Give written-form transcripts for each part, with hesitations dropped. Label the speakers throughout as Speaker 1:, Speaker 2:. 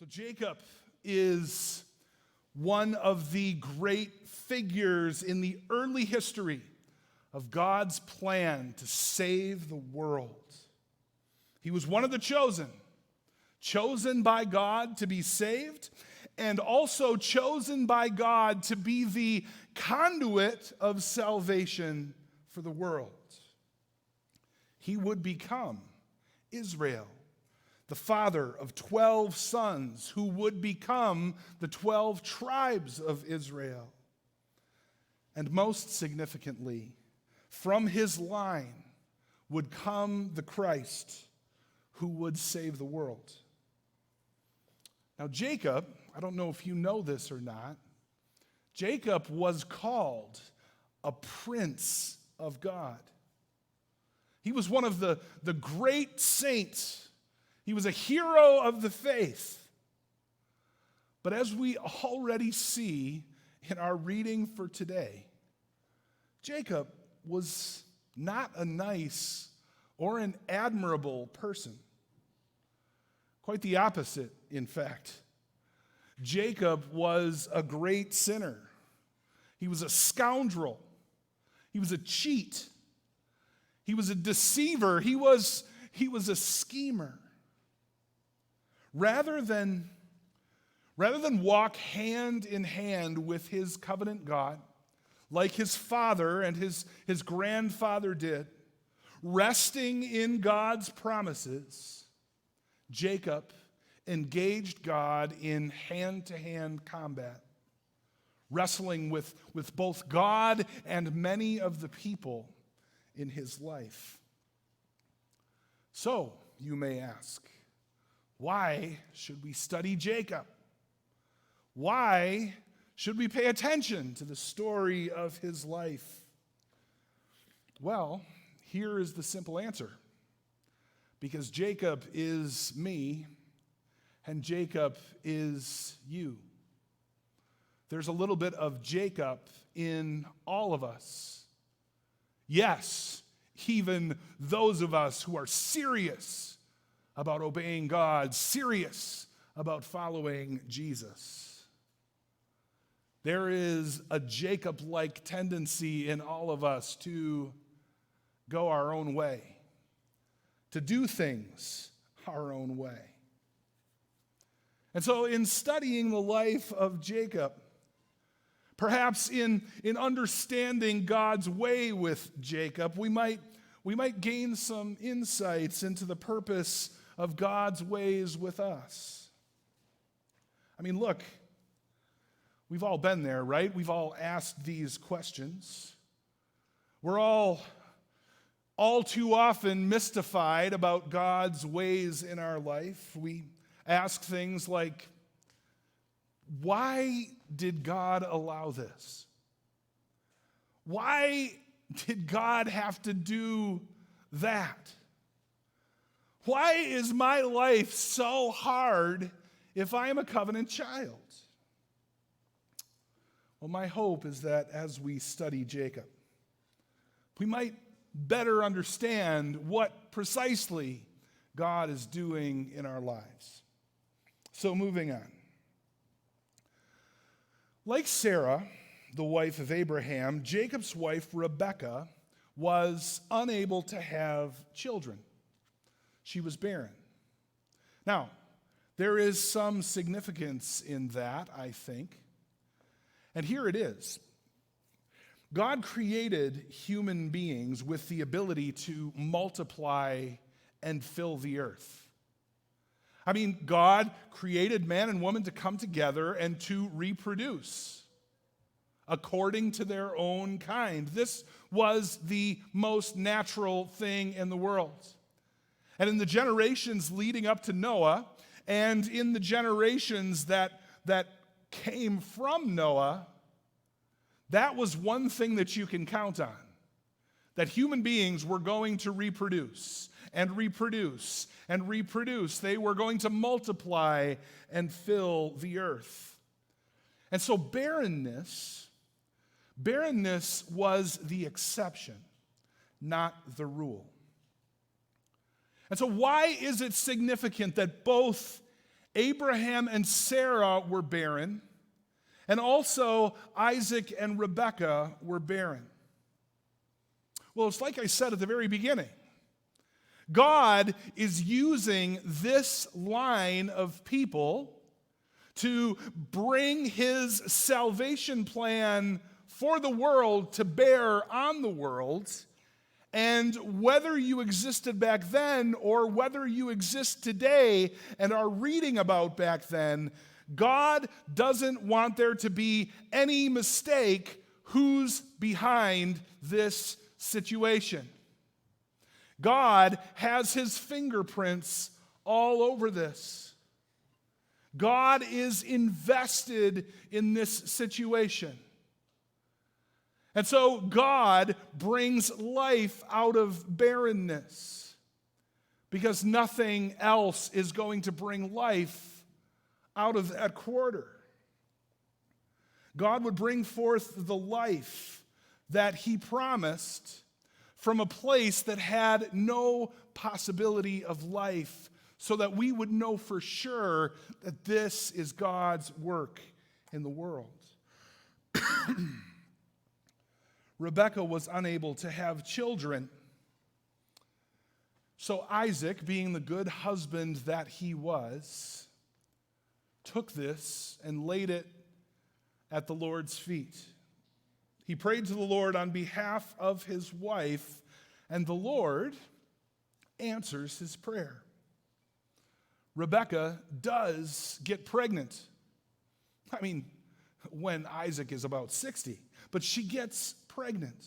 Speaker 1: So Jacob is one of the great figures in the early history of God's plan to save the world. He was one of the chosen by God to be saved, and also chosen by God to be the conduit of salvation for the world. He would become Israel, the father of 12 sons who would become the 12 tribes of Israel. And most significantly, from his line would come the Christ who would save the world. Now, Jacob, I don't know if you know this or not, Jacob was called a prince of God. He was one of the great saints. He was a hero of the faith. But as we already see in our reading for today, Jacob was not a nice or an admirable person. Quite the opposite, in fact. Jacob was a great sinner. He was a scoundrel. He was a cheat. He was a deceiver. He was a schemer. Rather than walk hand in hand with his covenant God, like his father and his grandfather did, resting in God's promises, Jacob engaged God in hand-to-hand combat, wrestling with both God and many of the people in his life. So, you may ask, why should we study Jacob? Why should we pay attention to the story of his life? Well, here is the simple answer. Because Jacob is me, and Jacob is you. There's a little bit of Jacob in all of us. Yes, even those of us who are serious about obeying God, serious about following Jesus. There is a Jacob-like tendency in all of us to go our own way, to do things our own way. And so in studying the life of Jacob, perhaps in understanding God's way with Jacob, we might gain some insights into the purpose of God's ways with us. I mean, look, we've all been there, right? We've all asked these questions. We're all too often mystified about God's ways in our life. We ask things like, why did God allow this? Why did God have to do that? Why is my life so hard if I am a covenant child? Well, my hope is that as we study Jacob, we might better understand what precisely God is doing in our lives. So moving on. Like Sarah, the wife of Abraham, Jacob's wife, Rebekah, was unable to have children. She was barren. Now, there is some significance in that, I think. And here it is. God created human beings with the ability to multiply and fill the earth. I mean, God created man and woman to come together and to reproduce according to their own kind. This was the most natural thing in the world. And in the generations leading up to Noah, and in the generations that came from Noah, that was one thing that you can count on, that human beings were going to reproduce and reproduce and reproduce. They were going to multiply and fill the earth. And so barrenness was the exception, not the rule. And so why is it significant that both Abraham and Sarah were barren, and also Isaac and Rebekah were barren. Well, it's like I said at the very beginning. God is using this line of people to bring his salvation plan for the world to bear on the world. And whether you existed back then or whether you exist today and are reading about back then, God doesn't want there to be any mistake who's behind this situation. God has his fingerprints all over this. God is invested in this situation. And so God brings life out of barrenness because nothing else is going to bring life out of that quarter. God would bring forth the life that he promised from a place that had no possibility of life, so that we would know for sure that this is God's work in the world. Rebekah was unable to have children. So Isaac, being the good husband that he was, took this and laid it at the Lord's feet. He prayed to the Lord on behalf of his wife, and the Lord answers his prayer. Rebekah does get pregnant. I mean, when Isaac is about 60, but she gets pregnant.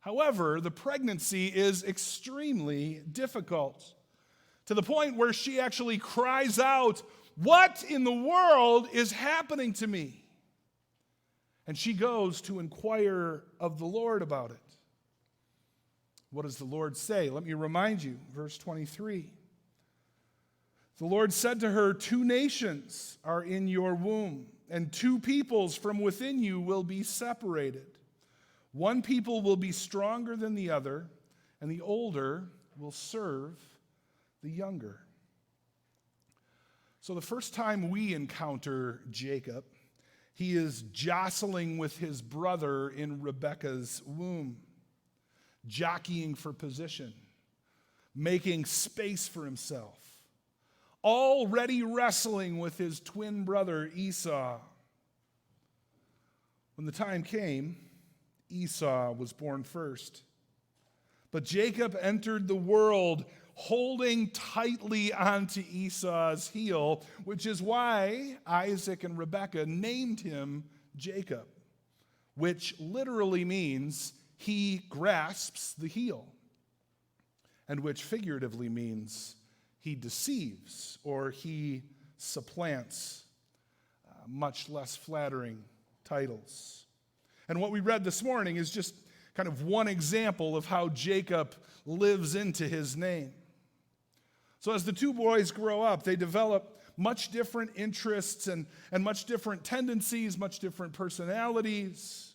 Speaker 1: However, the pregnancy is extremely difficult, to the point where she actually cries out, "What in the world is happening to me?" And she goes to inquire of the Lord about it. What does the Lord say? Let me remind you, verse 23. The Lord said to her, "Two nations are in your womb, and two peoples from within you will be separated. One people will be stronger than the other, and the older will serve the younger." So the first time we encounter Jacob, he is jostling with his brother in Rebekah's womb, jockeying for position, making space for himself, already wrestling with his twin brother Esau. When the time came, Esau was born first. But Jacob entered the world holding tightly onto Esau's heel, which is why Isaac and Rebekah named him Jacob, which literally means he grasps the heel, and which figuratively means he deceives or he supplants, much less flattering titles. And what we read this morning is just kind of one example of how Jacob lives into his name. So as the two boys grow up, they develop much different interests and much different tendencies, much different personalities.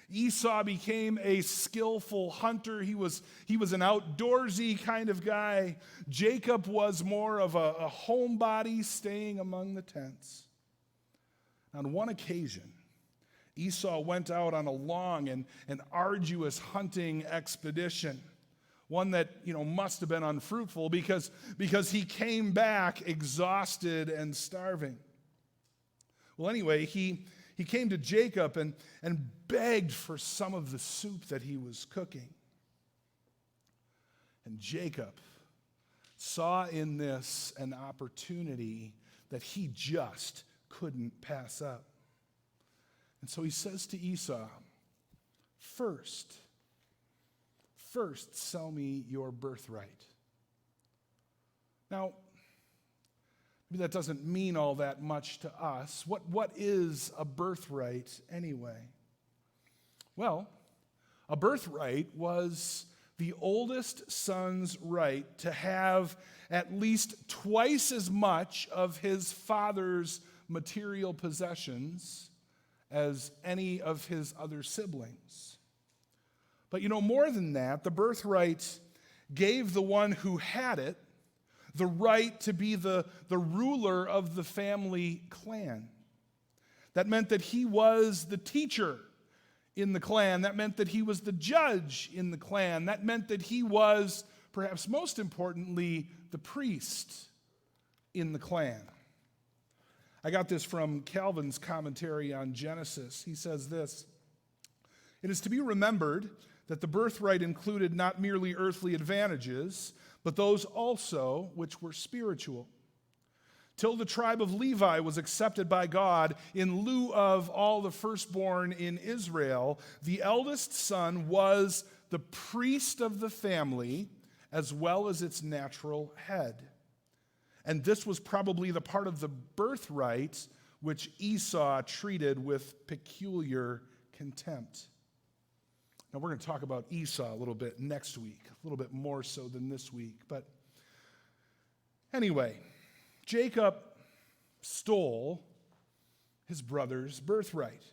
Speaker 1: Esau became a skillful hunter. He was an outdoorsy kind of guy. Jacob was more of a homebody, staying among the tents. On one occasion, Esau went out on a long and arduous hunting expedition, one that must have been unfruitful because he came back exhausted and starving. Well, anyway, he came to Jacob and begged for some of the soup that he was cooking. And Jacob saw in this an opportunity that he just couldn't pass up. And so he says to Esau, First, sell me your birthright." Now, maybe that doesn't mean all that much to us. What is a birthright anyway? Well, a birthright was the oldest son's right to have at least twice as much of his father's material possessions as any of his other siblings. But more than that, the birthright gave the one who had it the right to be the ruler of the family clan. That meant that he was the teacher in the clan. That meant that he was the judge in the clan. That meant that he was, perhaps most importantly, the priest in the clan. I got this from Calvin's commentary on Genesis. He says this: "It is to be remembered that the birthright included not merely earthly advantages, but those also which were spiritual. Till the tribe of Levi was accepted by God in lieu of all the firstborn in Israel, the eldest son was the priest of the family as well as its natural head. And this was probably the part of the birthright which Esau treated with peculiar contempt." Now, we're going to talk about Esau a little bit next week, a little bit more so than this week. But anyway, Jacob stole his brother's birthright.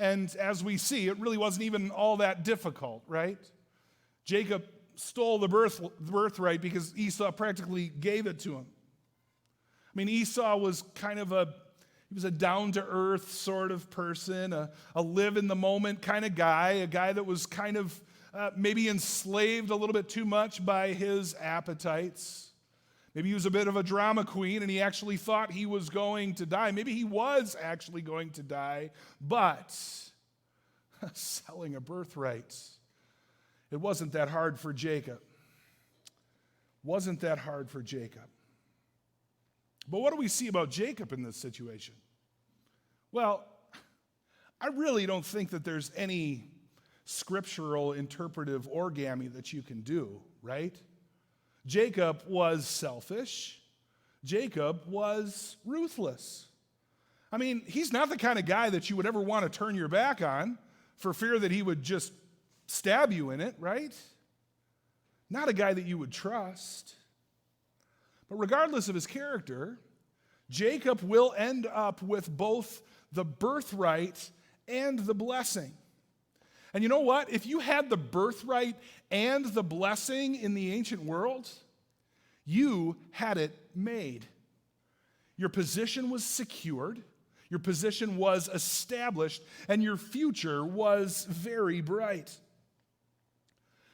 Speaker 1: And as we see, it really wasn't even all that difficult, right? Jacob stole the birthright because Esau practically gave it to him. I mean, Esau was kind of he was a down-to-earth sort of person, a live-in-the-moment kind of guy, a guy that was kind of maybe enslaved a little bit too much by his appetites. Maybe he was a bit of a drama queen and he actually thought he was going to die. Maybe he was actually going to die, but selling a birthright, it wasn't that hard for Jacob. Wasn't that hard for Jacob. But what do we see about Jacob in this situation? Well, I really don't think that there's any scriptural interpretive origami that you can do, right? Jacob was selfish. Jacob was ruthless. I mean, he's not the kind of guy that you would ever want to turn your back on for fear that he would just stab you in it, right? Not a guy that you would trust. But regardless of his character, Jacob will end up with both the birthright and the blessing. And you know what? If you had the birthright and the blessing in the ancient world, you had it made. Your position was secured, your position was established, and your future was very bright.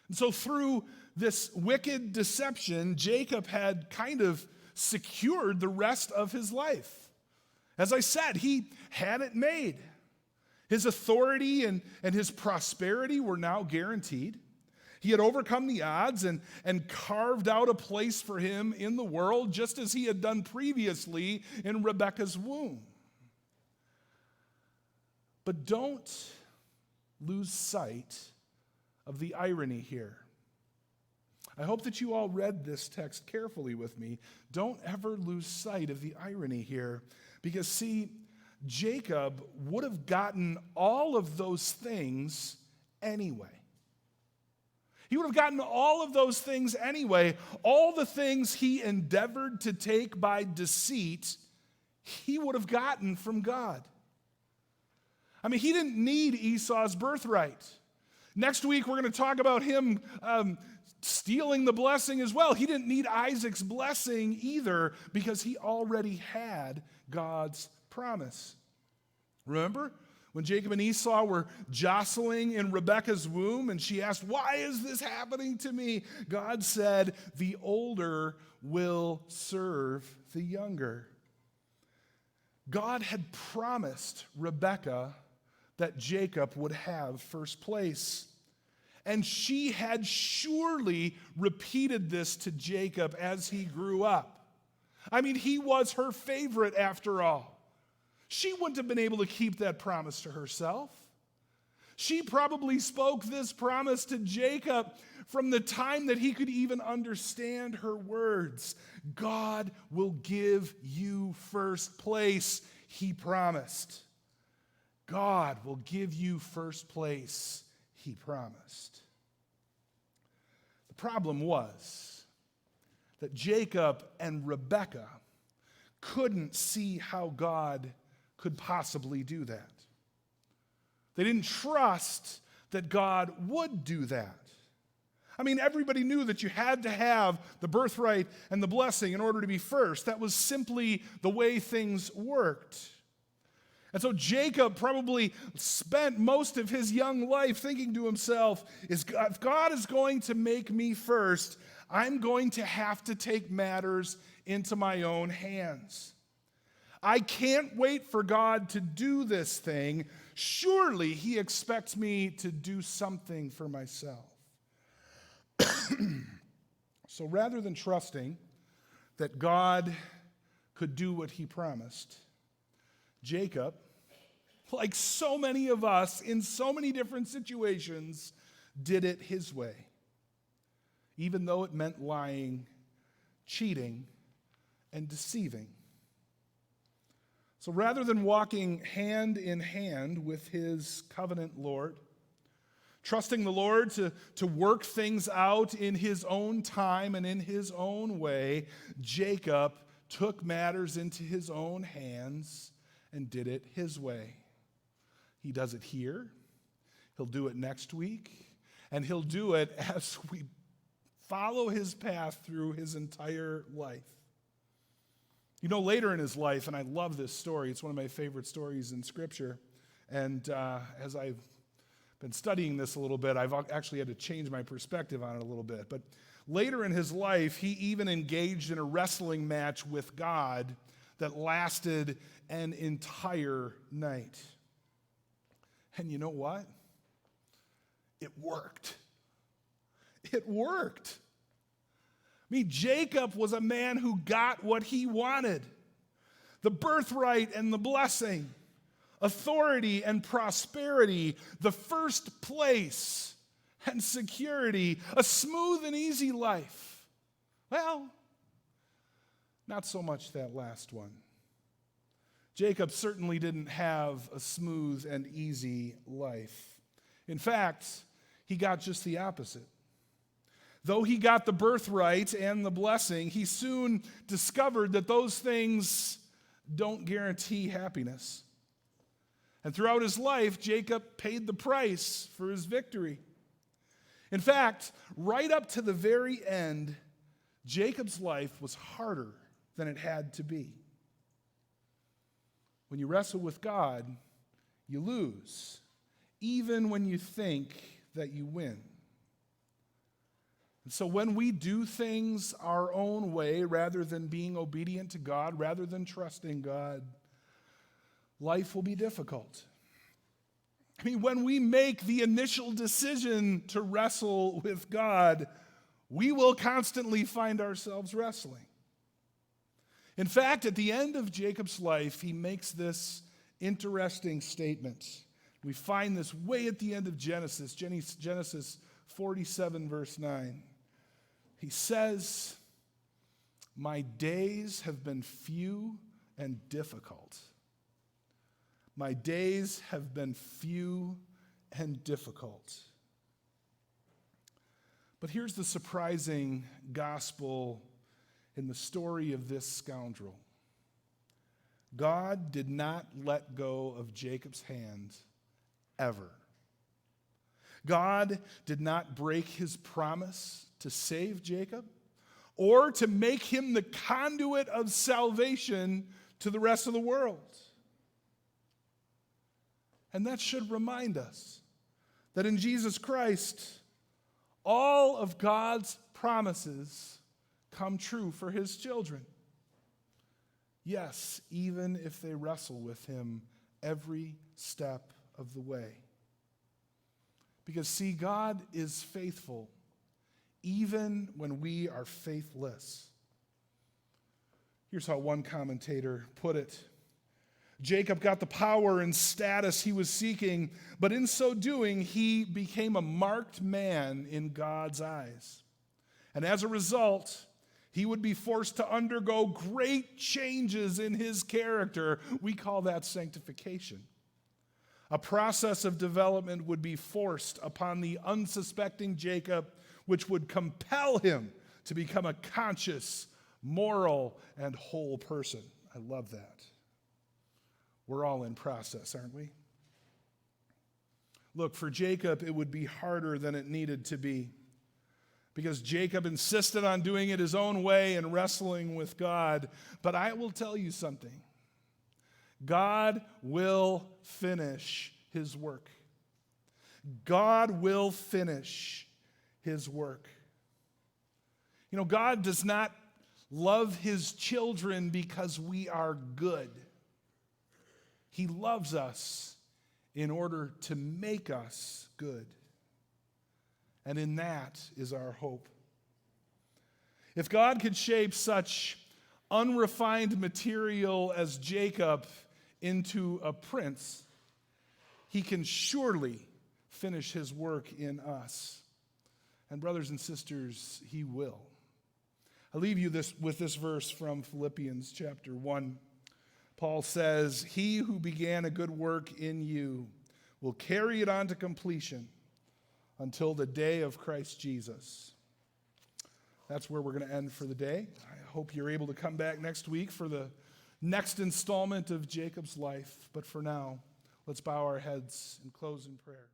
Speaker 1: And so through this wicked deception, Jacob had kind of secured the rest of his life. As I said, he had it made. His authority and his prosperity were now guaranteed. He had overcome the odds and carved out a place for him in the world, just as he had done previously in Rebekah's womb. But don't lose sight of the irony here. I hope that you all read this text carefully with me. Don't ever lose sight of the irony here. Because, see, Jacob would have gotten all of those things anyway. He would have gotten all of those things anyway. All the things he endeavored to take by deceit, he would have gotten from God. I mean, he didn't need Esau's birthright. Next week, we're going to talk about him stealing the blessing as well. He didn't need Isaac's blessing either because he already had God's promise. Remember when Jacob and Esau were jostling in Rebekah's womb and she asked, "Why is this happening to me?" God said, "The older will serve the younger." God had promised Rebekah that Jacob would have first place. And she had surely repeated this to Jacob as he grew up. I mean, he was her favorite after all. She wouldn't have been able to keep that promise to herself. She probably spoke this promise to Jacob from the time that he could even understand her words. God will give you first place, he promised. God will give you first place, he promised. The problem was that Jacob and Rebekah couldn't see how God could possibly do that. They didn't trust that God would do that. I mean, everybody knew that you had to have the birthright and the blessing in order to be first. That was simply the way things worked. And so Jacob probably spent most of his young life thinking to himself, if God is going to make me first, I'm going to have to take matters into my own hands. I can't wait for God to do this thing. Surely he expects me to do something for myself. So rather than trusting that God could do what he promised, Jacob, like so many of us in so many different situations, did it his way, even though it meant lying, cheating, and deceiving. So rather than walking hand in hand with his covenant Lord, trusting the Lord to work things out in his own time and in his own way, Jacob took matters into his own hands and did it his way. He does it here, he'll do it next week, and he'll do it as we follow his path through his entire life. You know, later in his life, and I love this story, it's one of my favorite stories in Scripture, and as I've been studying this a little bit, I've actually had to change my perspective on it a little bit. But later in his life, he even engaged in a wrestling match with God that lasted an entire night. And you know what? It worked. It worked. I mean, Jacob was a man who got what he wanted: the birthright and the blessing, authority and prosperity, the first place and security, a smooth and easy life. Well, not so much that last one. Jacob certainly didn't have a smooth and easy life. In fact, he got just the opposite. Though he got the birthright and the blessing, he soon discovered that those things don't guarantee happiness. And throughout his life, Jacob paid the price for his victory. In fact, right up to the very end, Jacob's life was harder than it had to be. When you wrestle with God, you lose, even when you think that you win. And so when we do things our own way, rather than being obedient to God, rather than trusting God, life will be difficult. I mean, when we make the initial decision to wrestle with God, we will constantly find ourselves wrestling. In fact, at the end of Jacob's life, he makes this interesting statement. We find this way at the end of Genesis 47, verse 9. He says, "My days have been few and difficult." My days have been few and difficult. But here's the surprising gospel in the story of this scoundrel. God did not let go of Jacob's hand ever. God did not break his promise to save Jacob or to make him the conduit of salvation to the rest of the world. And that should remind us that in Jesus Christ, all of God's promises come true for his children. Yes, even if they wrestle with him every step of the way. Because, see, God is faithful even when we are faithless. Here's how one commentator put it. Jacob got the power and status he was seeking, but in so doing, he became a marked man in God's eyes. And as a result, he would be forced to undergo great changes in his character. We call that sanctification. A process of development would be forced upon the unsuspecting Jacob, which would compel him to become a conscious, moral, and whole person. I love that. We're all in process, aren't we? Look, for Jacob, it would be harder than it needed to be. because Jacob insisted on doing it his own way and wrestling with God. But I will tell you something. God will finish his work. God will finish his work. You know, God does not love his children because we are good. He loves us in order to make us good. And in that is our hope. If God could shape such unrefined material as Jacob into a prince, he can surely finish his work in us. And brothers and sisters, he will. I leave you with this verse from Philippians chapter 1. Paul says, "He who began a good work in you will carry it on to completion until the day of Christ Jesus." That's where we're going to end for the day. I hope you're able to come back next week for the next installment of Jacob's life. But for now, let's bow our heads and close in prayer.